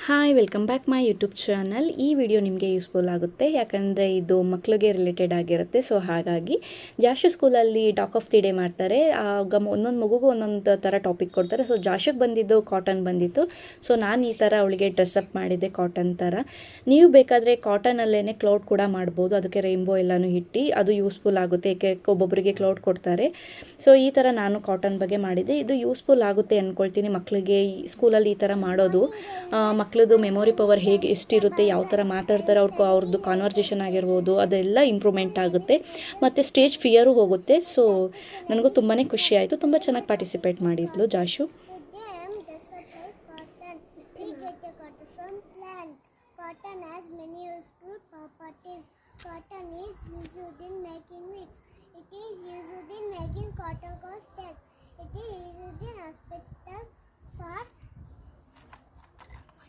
Hi welcome back my YouTube channel. ಈ video ನಿಮಗೆ useful ಆಗುತ್ತೆ, ಯಾಕಂದರೆ ಇದು ಮಕ್ಕಳಿಗೆ ರಿಲೇಟೆಡ್ ಆಗಿರುತ್ತೆ. ಸೊ ಹಾಗಾಗಿ ಜಾಶು ಸ್ಕೂಲಲ್ಲಿ ಟಾಕ್ ಆಫ್ ದಿ ಡೇ ಮಾಡ್ತಾರೆ. ಆಗ ಒಂದೊಂದು ಮಗುಗೂ ಒಂದೊಂದು ಥರ ಟಾಪಿಕ್ ಕೊಡ್ತಾರೆ. ಸೊ ಜಾಶುಗೆ ಬಂದಿದ್ದು ಕಾಟನ್ ಬಂದಿತ್ತು. ಸೊ ನಾನು ಈ ಥರ ಅವಳಿಗೆ ಡ್ರೆಸ್ಅಪ್ ಮಾಡಿದ್ದೆ ಕಾಟನ್ ಥರ. ನೀವು ಬೇಕಾದರೆ ಕಾಟನಲ್ಲೇ ಕ್ಲೌಡ್ ಕೂಡ ಮಾಡ್ಬೋದು. ಅದಕ್ಕೆ ರೈನ್ಬೋ ಎಲ್ಲನೂ ಇಟ್ಟು ಅದು ಯೂಸ್ಫುಲ್ ಆಗುತ್ತೆ, ಏಕೆ ಒಬ್ಬೊಬ್ಬರಿಗೆ ಕ್ಲೌಡ್ ಕೊಡ್ತಾರೆ. ಸೊ ಈ ಥರ ನಾನು ಕಾಟನ್ ಬಗ್ಗೆ ಮಾಡಿದ್ದೆ. ಇದು ಯೂಸ್ಫುಲ್ ಆಗುತ್ತೆ ಅಂದ್ಕೊಳ್ತೀನಿ ಮಕ್ಕಳಿಗೆ. ಸ್ಕೂಲಲ್ಲಿ ಈ ಥರ ಮಾಡೋದು ಮಕ್ಕಳದು ಮೆಮೊರಿ ಪವರ್ ಹೇಗೆ ಎಷ್ಟಿರುತ್ತೆ, ಯಾವ ಥರ ಮಾತಾಡ್ತಾರೆ, ಅವ್ರದ್ದು ಕಾನ್ವರ್ಜೇಷನ್ ಆಗಿರ್ಬೋದು, ಅದೆಲ್ಲ ಇಂಪ್ರೂವ್ಮೆಂಟ್ ಆಗುತ್ತೆ. ಮತ್ತು ಸ್ಟೇಜ್ ಫಿಯರು ಹೋಗುತ್ತೆ. ಸೊ ನನಗೂ ತುಂಬಾ ಖುಷಿ ಆಯಿತು. ತುಂಬ ಚೆನ್ನಾಗಿ ಪಾರ್ಟಿಸಿಪೇಟ್ ಮಾಡಿದ್ಲು ಜಾಶು. Cotton has many useful properties. Cotton is used in making wigs. It is used in making cotton costumes. It is used in hospital for